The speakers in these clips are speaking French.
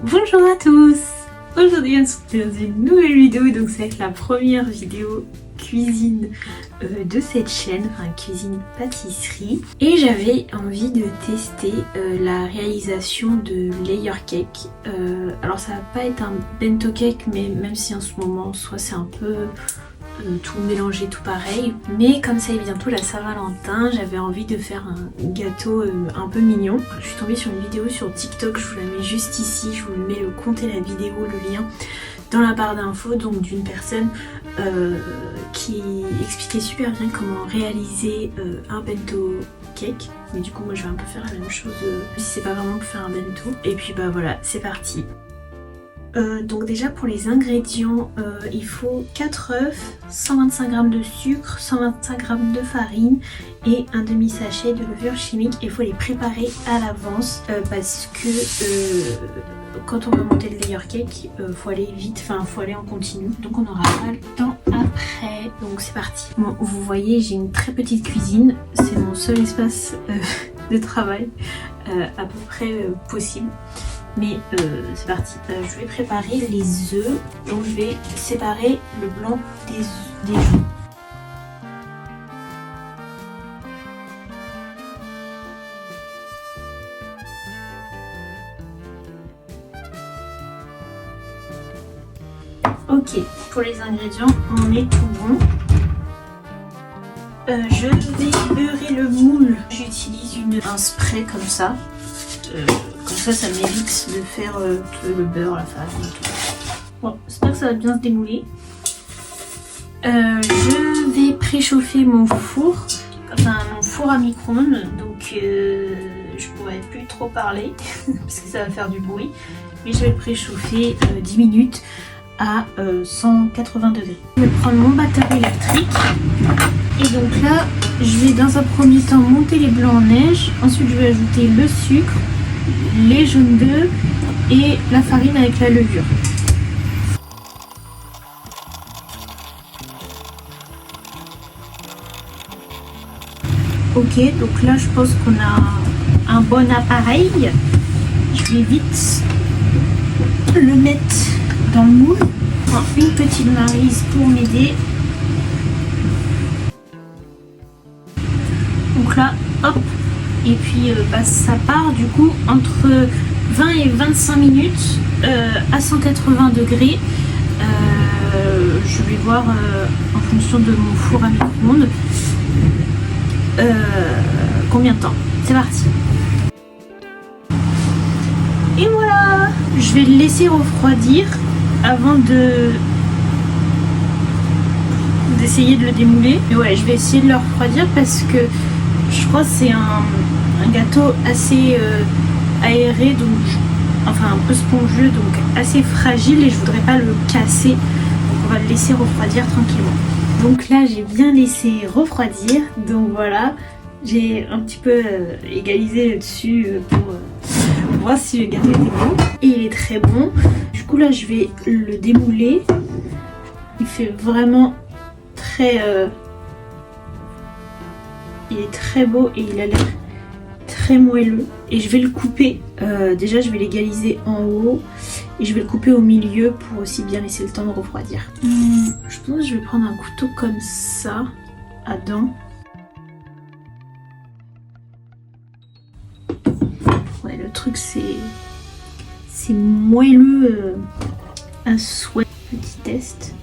Bonjour à tous. Aujourd'hui on se retrouve dans une nouvelle vidéo, donc ça va être la première vidéo cuisine de cette chaîne, enfin cuisine pâtisserie. Et j'avais envie de tester la réalisation de layer cake. Alors ça va pas être un bento cake, mais même si en ce moment soit c'est un peu tout mélangé, tout pareil. Mais comme ça est bientôt la Saint-Valentin, j'avais envie de faire un gâteau un peu mignon. Je suis tombée sur une vidéo sur TikTok, je vous la mets juste ici, je vous mets le compte et la vidéo, le lien dans la barre d'infos, donc d'une personne qui expliquait super bien comment réaliser un bento cake. Mais du coup moi je vais un peu faire la même chose si c'est pas vraiment pour faire un bento. Et puis bah voilà, c'est parti. Donc déjà pour les ingrédients, il faut 4 œufs, 125 g de sucre, 125 g de farine et un demi sachet de levure chimique. Il faut les préparer à l'avance parce que quand on veut monter le layer cake, faut aller vite, enfin faut aller en continu. Donc on n'aura pas le temps après. Donc c'est parti. Bon, vous voyez, j'ai une très petite cuisine. C'est mon seul espace de travail à peu près possible. Mais c'est parti, je vais préparer les œufs, donc je vais séparer le blanc des œufs. Ok, pour les ingrédients, on est tout bon. Je vais beurrer le moule, j'utilise un spray comme ça. Comme ça m'évite de faire le beurre, la farine et tout. Bon, j'espère que ça va bien se démouler. Je vais préchauffer mon four, enfin mon four à micro-ondes, donc je pourrais plus trop parler parce que ça va faire du bruit. Mais je vais le préchauffer 10 minutes à 180 degrés. Je vais prendre mon batteur électrique et donc là je vais dans un premier temps monter les blancs en neige, ensuite je vais ajouter le sucre, les jaunes d'œufs et la farine avec la levure. Ok, donc là je pense qu'on a un bon appareil. Je vais vite le mettre dans le moule. Je prends une petite maryse pour m'aider. Donc là, hop. Et puis ça part du coup entre 20 et 25 minutes à 180 degrés. Je vais voir en fonction de mon four à micro-ondes combien de temps. C'est parti. Et voilà, je vais le laisser refroidir avant d'essayer de le démouler. Mais ouais, je vais essayer de le refroidir parce que je crois que c'est un gâteau assez aéré, donc enfin un peu spongieux, donc assez fragile et je voudrais pas le casser. Donc on va le laisser refroidir tranquillement. Donc là j'ai bien laissé refroidir, donc voilà, j'ai un petit peu égalisé dessus pour voir si le gâteau était bon. Et il est très bon. Du coup là je vais le démouler. Il fait vraiment très... il est très beau et il a l'air très moelleux. Et je vais le couper. Déjà je vais l'égaliser en haut. Et je vais le couper au milieu pour aussi bien laisser le temps de refroidir. Je pense que je vais prendre un couteau comme ça, à dents. Ouais, le truc c'est moelleux à souhait. Petit test.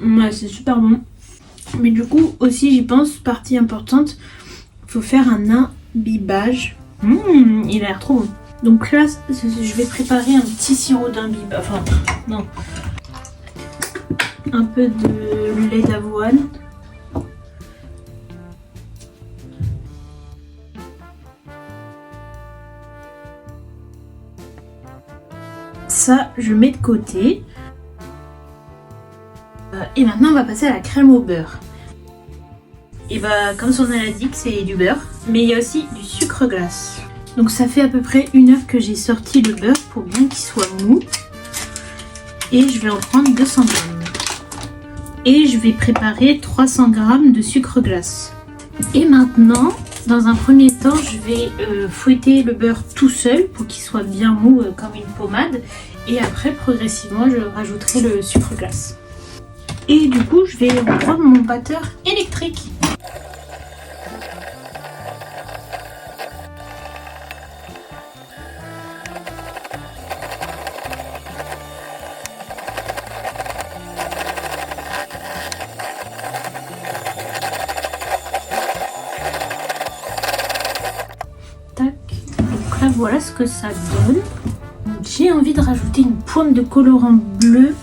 Ouais, c'est super bon. Mais du coup, aussi j'y pense, partie importante, il faut faire un imbibage. Il a l'air trop bon. Donc là, je vais préparer un petit sirop d'imbibage. Enfin, non. Un peu de lait d'avoine. Ça, je mets de côté. Et maintenant on va passer à la crème au beurre. Et bah comme son nom l'indique, c'est du beurre, mais il y a aussi du sucre glace. Donc ça fait à peu près 1 heure que j'ai sorti le beurre pour bien qu'il soit mou. et je vais en prendre 200 grammes. Et je vais préparer 300 grammes de sucre glace. Et maintenant, dans un premier temps, je vais fouetter le beurre tout seul pour qu'il soit bien mou comme une pommade. Et après, progressivement, je rajouterai le sucre glace. Et du coup, je vais reprendre mon batteur électrique. Tac. Donc là, voilà ce que ça donne. J'ai envie de rajouter une pointe de colorant bleu.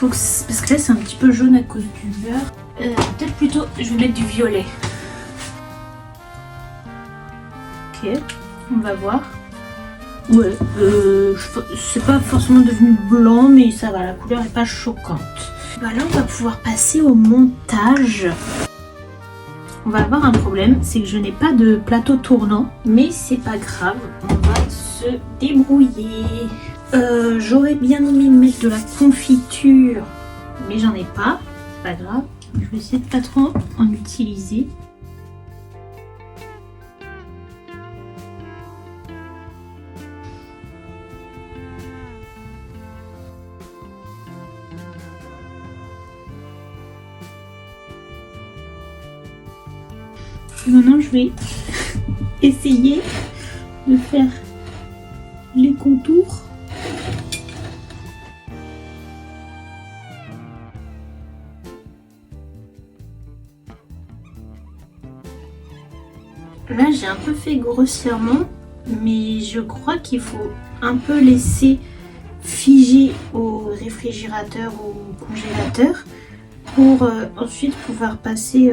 Parce que là c'est un petit peu jaune à cause du beurre. Peut-être plutôt je vais mettre du violet. Ok, on va voir. Ouais, c'est pas forcément devenu blanc, mais ça va, la couleur est pas choquante. Bah là on va pouvoir passer au montage. On va avoir un problème, c'est que je n'ai pas de plateau tournant, mais c'est pas grave, on va se débrouiller. J'aurais bien aimé mettre de la confiture, mais j'en ai pas, c'est pas grave. Je vais essayer de pas trop en utiliser. Maintenant je vais essayer de faire les contours. Là j'ai un peu fait grossièrement, mais je crois qu'il faut un peu laisser figer au réfrigérateur ou au congélateur pour ensuite pouvoir passer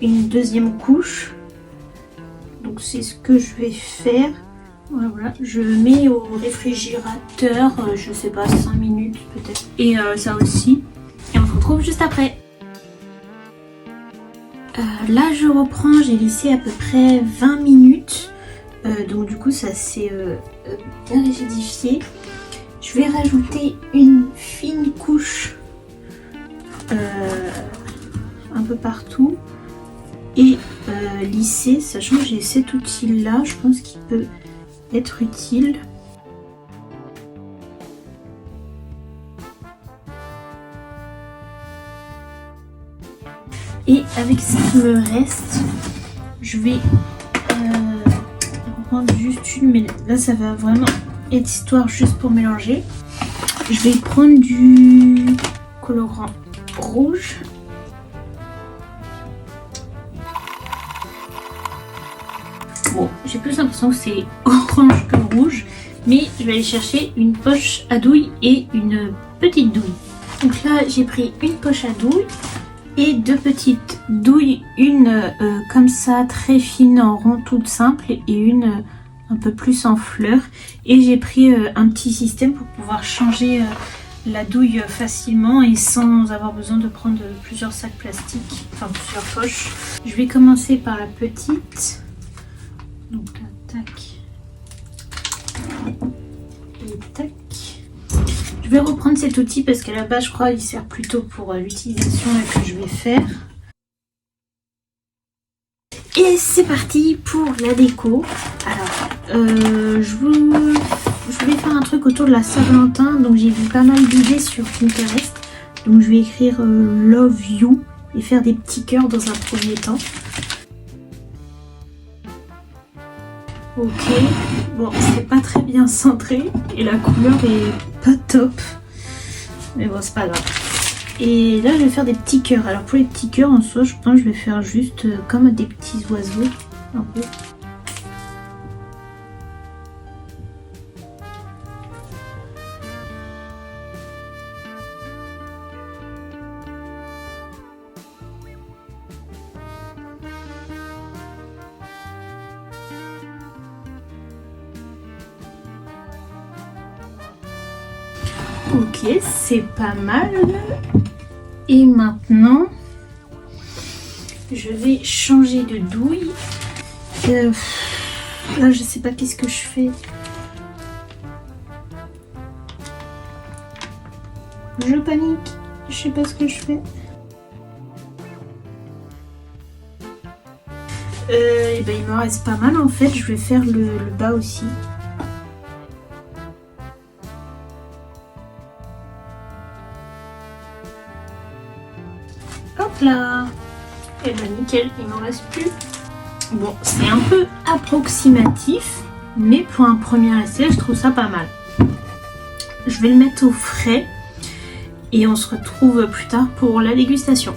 une deuxième couche. Donc c'est ce que je vais faire. Voilà, je mets au réfrigérateur, je sais pas, 5 minutes peut-être. Et ça aussi. Et on se retrouve juste après. Là je reprends, j'ai laissé à peu près 20 minutes. Donc du coup ça s'est bien rigidifié. Je vais rajouter une fine couche un peu partout. Et lisser, sachant que j'ai cet outil là, je pense qu'il peut être utile. Et avec ce qui me reste, je vais prendre juste une, mais là ça va vraiment être histoire juste pour mélanger. Je vais prendre du colorant rouge. Bon, j'ai plus l'impression que c'est orange que rouge, mais je vais aller chercher une poche à douille et une petite douille. Donc là, j'ai pris une poche à douille et deux petites douilles, une comme ça très fine en rond toute simple et une un peu plus en fleurs. Et j'ai pris un petit système pour pouvoir changer la douille facilement et sans avoir besoin de prendre plusieurs sacs plastiques, enfin plusieurs poches. Je vais commencer par la petite. Donc là, tac. Et tac. Je vais reprendre cet outil parce qu'à la base, je crois qu'il sert plutôt pour l'utilisation que je vais faire. Et c'est parti pour la déco. Alors, je voulais faire un truc autour de la Saint-Valentin. Donc j'ai vu pas mal d'idées sur Pinterest. Donc je vais écrire Love You et faire des petits cœurs dans un premier temps. Ok, bon c'est pas très bien centré et la couleur est pas top, mais bon c'est pas grave. Et là je vais faire des petits cœurs. Alors pour les petits cœurs en soi je pense que je vais faire juste comme des petits oiseaux un peu. Ok, c'est pas mal. Et maintenant, je vais changer de douille. Là, je sais pas qu'est-ce que je fais. Je panique, je sais pas ce que je fais. Et ben il me reste pas mal en fait, je vais faire le bas aussi. Hop là. Et ben nickel, il m'en reste plus. Bon, c'est un peu approximatif, mais pour un premier essai, je trouve ça pas mal. Je vais le mettre au frais et on se retrouve plus tard pour la dégustation.